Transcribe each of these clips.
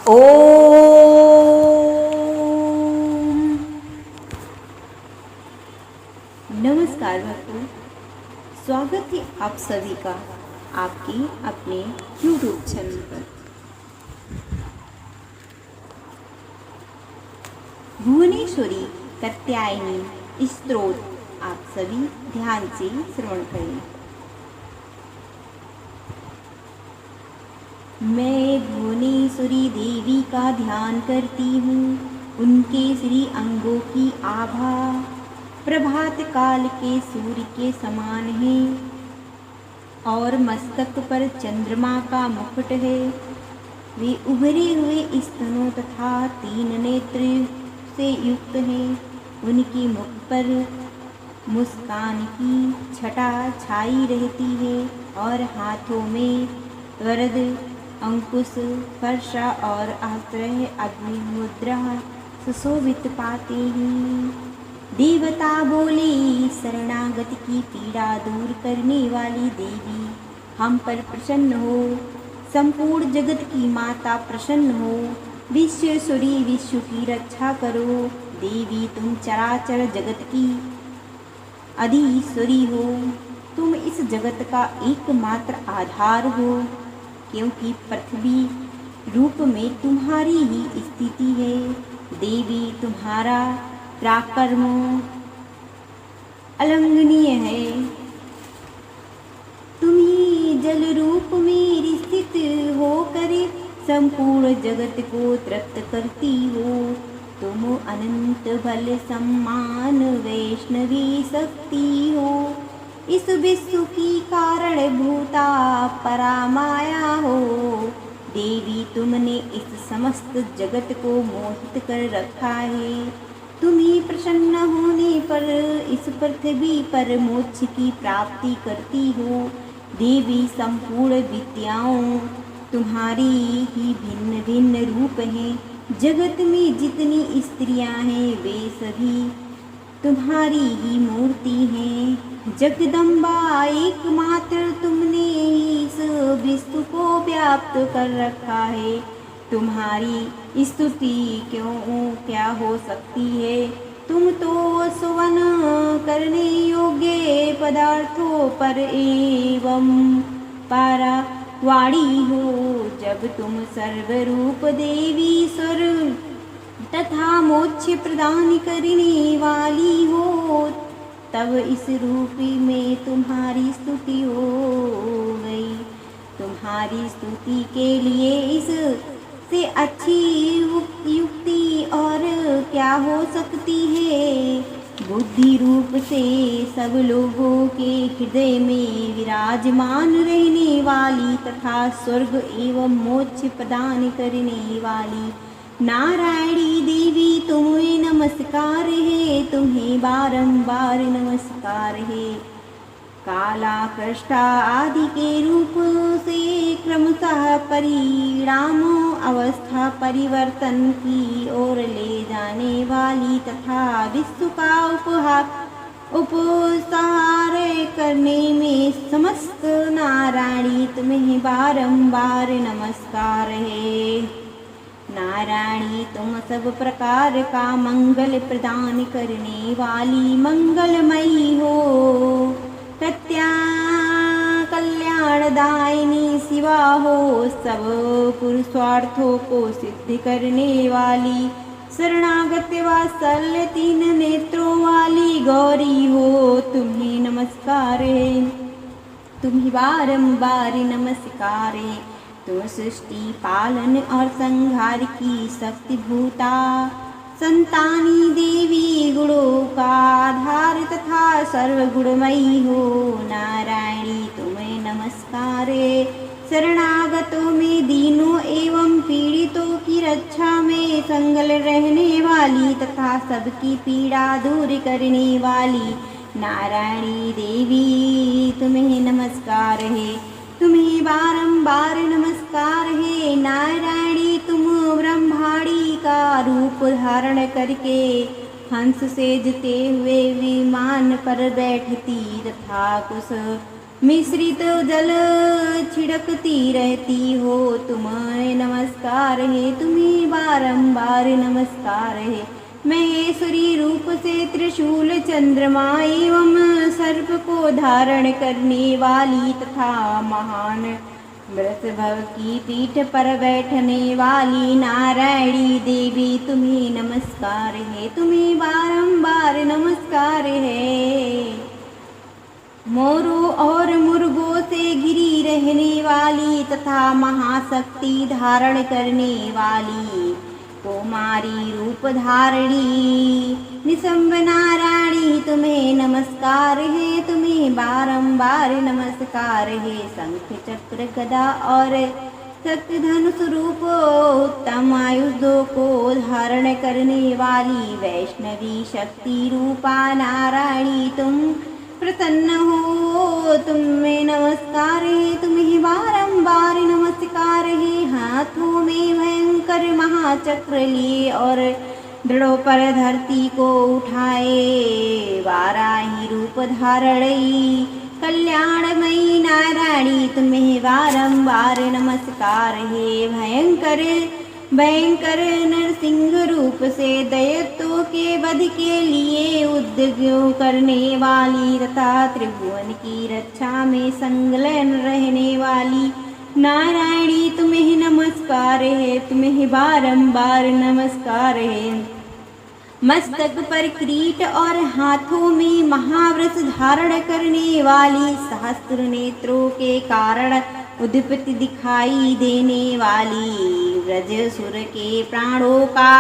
ओम नमस्कार भक्तों, स्वागत है आप सभी का आपके अपने YouTube चैनल पर। भुवनेश्वरी कात्यायनी स्तोत्र आप सभी ध्यान से श्रवण करें। मैं भुवनेश्वरी देवी का ध्यान करती हूँ। उनके श्री अंगों की आभा प्रभात काल के सूर्य के समान है और मस्तक पर चंद्रमा का मुकुट है। वे उभरे हुए स्तनों तथा 3 नेत्र से युक्त हैं। उनकी मुख पर मुस्कान की छटा छाई रहती है और हाथों में वरद अंकुश फर्शा और आश्रय अग्नि मुद्रा सुशोभित पाते हैं। देवता बोले, शरणागत की पीड़ा दूर करने वाली देवी हम पर प्रसन्न हो। संपूर्ण जगत की माता प्रसन्न हो। विश्वेश्वरी विश्व की रक्षा करो। देवी तुम चराचर जगत की अधीश्वरी हो। तुम इस जगत का एकमात्र आधार हो, क्योंकि पृथ्वी रूप में तुम्हारी ही स्थिति है। देवी तुम्हारा पराक्रम अलंघनीय है। तुम ही जल रूप में स्थित होकर संपूर्ण जगत को तृप्त करती हो। तुम अनंत बल सम्मान वैष्णवी शक्ति हो। इस विश्व की कारण भूता परामाया हो। देवी तुमने इस समस्त जगत को मोहित कर रखा है। तुम ही प्रसन्न होने पर इस पृथ्वी पर मोक्ष की प्राप्ति करती हो। देवी संपूर्ण विद्याओं तुम्हारी ही भिन्न भिन्न रूप हैं। जगत में जितनी स्त्रियां हैं वे सभी तुम्हारी ही मूर्ति हैं। जगदम्बा एकमात्र तुमने इस विश्व को व्याप्त कर रखा है। तुम्हारी स्तुति क्या हो सकती है। तुम तो सुवन करने योग्य पदार्थों पर एवं पारावाणी हो। जब तुम सर्वरूप देवी स्वर तथा मोक्ष प्रदान करने वाली हो, तब इस रूप में तुम्हारी स्तुति हो गई। तुम्हारी स्तुति के लिए इस से अच्छी युक्ति और क्या हो सकती है। बुद्धि रूप से सब लोगों के हृदय में विराजमान रहने वाली तथा स्वर्ग एवं मोक्ष प्रदान करने वाली नारायणी देवी तुम्हें नमस्कार है। तुम्हें बारंबार नमस्कार है। काला कृष्णा आदि के रूप से क्रमशः परिणाम अवस्था परिवर्तन की ओर ले जाने वाली तथा विश्व का उपसार करने में समस्त नारायणी तुम्हें बारंबार नमस्कार है। नारायणी तुम सब प्रकार का मंगल प्रदान करने वाली मंगलमयी हो। कल्याणदायिनी शिवा हो। सब पुरुषार्थों को सिद्ध करने वाली शरणागत वात्सल्य 3 नेत्रों वाली गौरी हो। तुम्हें नमस्कार है। तुम्हें बारंबार नमस्कार है। तुम सृष्टि पालन और संहार की शक्ति भूता संतानी देवी गुणों का आधार तथा सर्वगुणमयी हो। नारायणी तुम्हें नमस्कार है। शरणागतों में दीनों एवं पीड़ितों की रक्षा में संगल रहने वाली तथा सबकी पीड़ा दूर करने वाली नारायणी देवी तुम्हें नमस्कार है। तुम्हें बारंबार नमस्कार है। नारायणी तुम ब्रह्माणी का रूप धारण करके हंस से जते हुए विमान पर बैठती तथा कुछ मिश्रित जल छिड़कती रहती हो, तुम्हें नमस्कार है, तुम्हें बारंबार नमस्कार है। महेश्वरी रूप से त्रिशूल चंद्रमा एवं सर्प को धारण करने वाली तथा महान वृषभव की पीठ पर बैठने वाली नारायणी देवी, तुम्हें नमस्कार है, तुम्हें बारंबार नमस्कार है। मोरों और मुर्गों से घिरी रहने वाली तथा महाशक्ति धारण करने वाली कुमारी रूप धारणी निशंब नारायणी, तुम्हें नमस्कार है, तुम्हें बारंबार नमस्कार है। शंख चक्र गदा और शक्ति धनुष रूप उत्तम आयुधों को धारण करने वाली वैष्णवी शक्ति रूपा नारायणी, तुम प्रसन्न हो, तुम्हें नमस्कार है, तुम्हें बारंबार नमस्कार है। हाथों में भयंकर महाचक्र लिए और दृढ़ों पर धरती को उठाए वाराही रूप धारणी कल्याणमयी नारायणी, तुम्हें बारंबार नमस्कार है। भयंकर नरसिंह रूप से दैत्यों के वध के लिए उद्योग करने वाली तथा त्रिभुवन की रक्षा में संलग्न रहने वाली नारायणी, तुम्हें नमस्कार है, तुम्हें बारंबार नमस्कार है। मस्तक पर किरीट और हाथों में महावृष धारण करने वाली सहस्त्र नेत्रों के कारण उद्दीपित दिखाई देने वाली ब्रजसुर के प्राणों का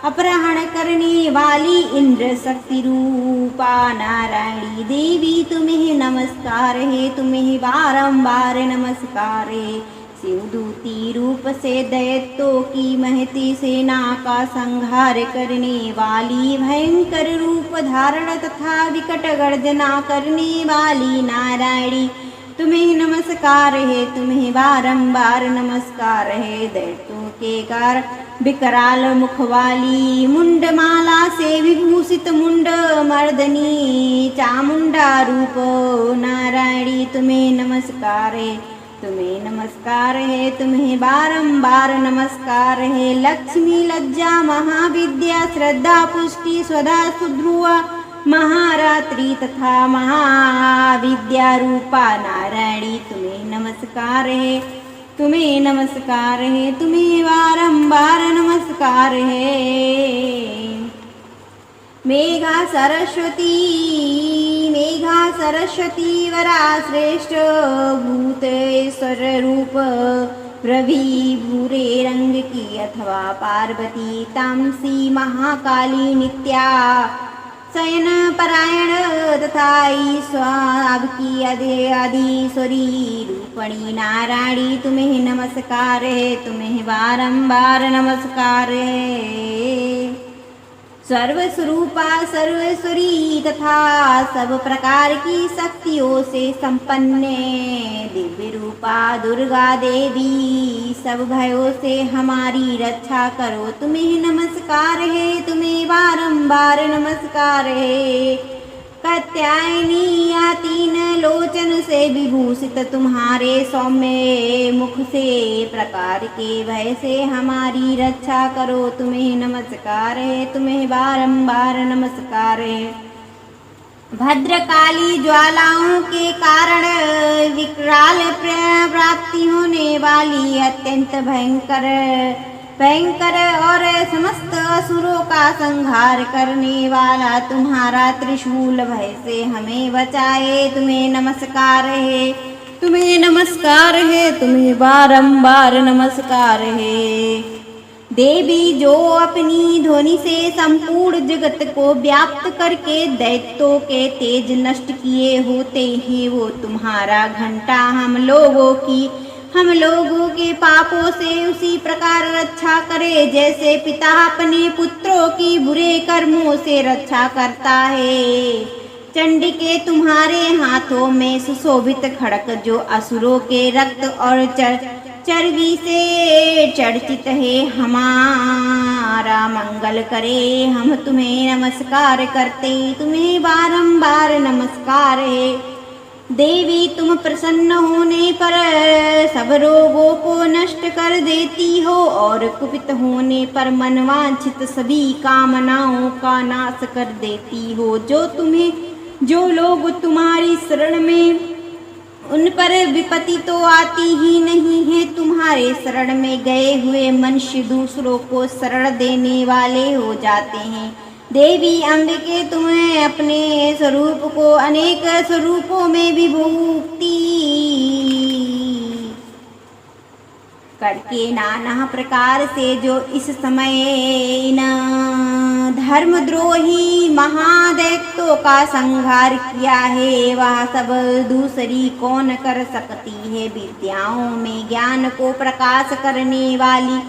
अपहरण करने वाली इंद्र शक्ति रूपा नारायणी देवी, तुम्हें नमस्कार है, तुम्हें बारंबार नमस्कार है। शिवदूती रूप से दैत्यों की महती सेना का संहार करने वाली भयंकर रूप धारण तथा विकट गर्जना करने वाली नारायणी, तुम्हें नमस्कार है, तुम्हें बारंबार नमस्कार है। दैत्यों के कार विकराल मुख वाली मुंडमाला से विभूषित मुंड मर्दनी चामुंडा रूप नारायणी, तुम्हें नमस्कार है, तुम्हें नमस्कार है, तुम्हें बारंबार नमस्कार है। लक्ष्मी लज्जा महाविद्या श्रद्धा पुष्टि स्वधा सुध्रुव महारात्रि तथा महाविद्या रूपा नारायणी, तुम्हें नमस्कार है, तुम्हें नमस्कार है, तुम्हें बारंबार नमस्कार है। मेघा सरस्वती वरा श्रेष्ठ भूतेश्वर रूप रवि भूरे रंग की अथवा पार्वती तामसी महाकाली नित्या शयन परायण तथा ईश्वर की आदिश्वरी रूपणी नारायणी, तुम्हें नमस्कार है, तुम्हें बारंबार नमस्कार है। सर्वस्वरूपा सर्वेश्वरी तथा सब प्रकार की शक्तियों से संपन्न दिव्य रूपा दुर्गा देवी, सब भयों से हमारी रक्षा करो, तुम्हें नमस्कार है, तुम्हें बारंबार नमस्कार है। कात्यायनी या तीन लोचन से विभूषित तुम्हारे सौम्य मुख से प्रकार के भय से हमारी रक्षा करो, तुम्हें नमस्कार है, तुम्हें बारंबार नमस्कार है। भद्रकाली ज्वालाओं के कारण विकराल प्राप्ति होने वाली अत्यंत भयंकर और समस्त असुरों का संहार करने वाला तुम्हारा त्रिशूल भय से हमें बचाए, तुम्हें नमस्कार है, तुम्हें नमस्कार है, तुम्हें बारंबार नमस्कार है। देवी जो अपनी ध्वनि से संपूर्ण जगत को व्याप्त करके दैत्यों के तेज नष्ट किए होते हैं, वो तुम्हारा घंटा हम लोगों के पापों से उसी प्रकार रक्षा करे जैसे पिता अपने पुत्रों की बुरे कर्मों से रक्षा करता है। चंडिके तुम्हारे हाथों में सुशोभित खड़क जो असुरों के रक्त और चर्बी से चर्चित है, हमारा मंगल करे, हम तुम्हें नमस्कार करते, तुम्हें बारंबार नमस्कार है। देवी तुम प्रसन्न होने पर सब रोगों को नष्ट कर देती हो और कुपित होने पर मनवांछित सभी कामनाओं का नाश कर देती हो। जो लोग तुम्हारी शरण में, उन पर विपत्ति तो आती ही नहीं है। तुम्हारे शरण में गए हुए मनुष्य दूसरों को शरण देने वाले हो जाते हैं। देवी अम्बिके तुम्हें अपने स्वरूप को अनेक स्वरूपों में विभूति करके नाना प्रकार से जो इस समय इन धर्मद्रोही महादैत्यों का संहार किया है, वह सब दूसरी कौन कर सकती है। विद्याओं में ज्ञान को प्रकाश करने वाली,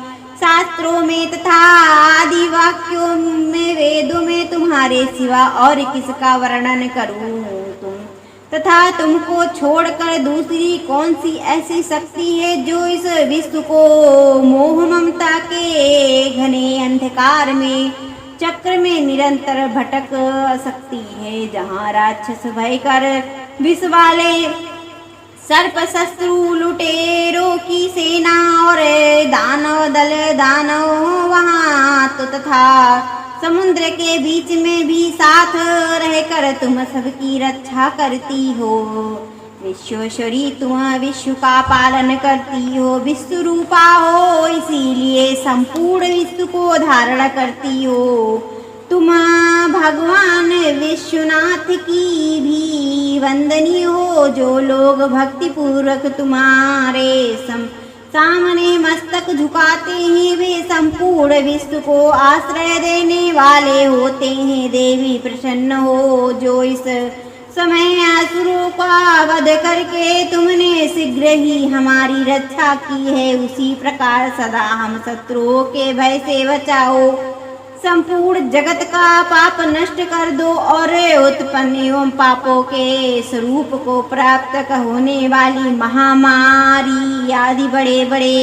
शास्त्रों में तथा आदि वाक्यों में, वेदों में तुम्हारे सिवा और किसका वर्णन करूं तथा तुमको छोड़कर दूसरी कौन सी ऐसी शक्ति है जो इस विश्व को मोह ममता के घने अंधकार में चक्र में निरंतर भटक सकती है। जहाँ राक्षस भयकर विष वाले सर्प, शत्रु, लुटेरों की सेना और दानव वहाँ तो तथा समुद्र के बीच में भी साथ रहकर तुम सबकी रक्षा करती हो। विश्वेश्वरी तुम विश्व का पालन करती हो, विश्व रूपा हो, इसीलिए संपूर्ण विश्व को धारण करती हो। तुम भगवान विश्वनाथ की भी वंदनीय हो। जो लोग भक्ति पूर्वक तुम्हारे सामने मस्तक झुकाते हैं, वे संपूर्ण विश्व को आश्रय देने वाले होते हैं। देवी प्रसन्न हो, जो इस समय असुरों का वध करके तुमने शीघ्र ही हमारी रक्षा की है, उसी प्रकार सदा हम शत्रुओं के भय से बचाओ। संपूर्ण जगत का पाप नष्ट कर दो और उत्पन्न एवं पापों के स्वरूप को प्राप्त होने वाली महामारी आदि बड़े बड़े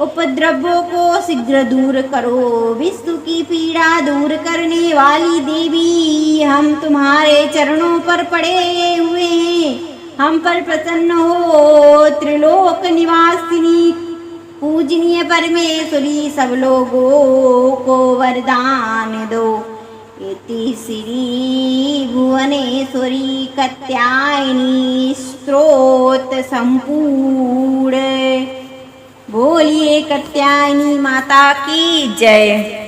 उपद्रवों को शीघ्र दूर करो। विश्व की पीड़ा दूर करने वाली देवी, हम तुम्हारे चरणों पर पड़े हुए हैं, हम पर प्रसन्न हो। त्रिलोक निवासिनी पूजनीय परमेश्वरी, सब लोगों को वरदान दो। इति श्री भुवनेश्वरी कात्यायनी स्तोत्र संपूर्ण। बोलिए कात्यायनी माता की जय।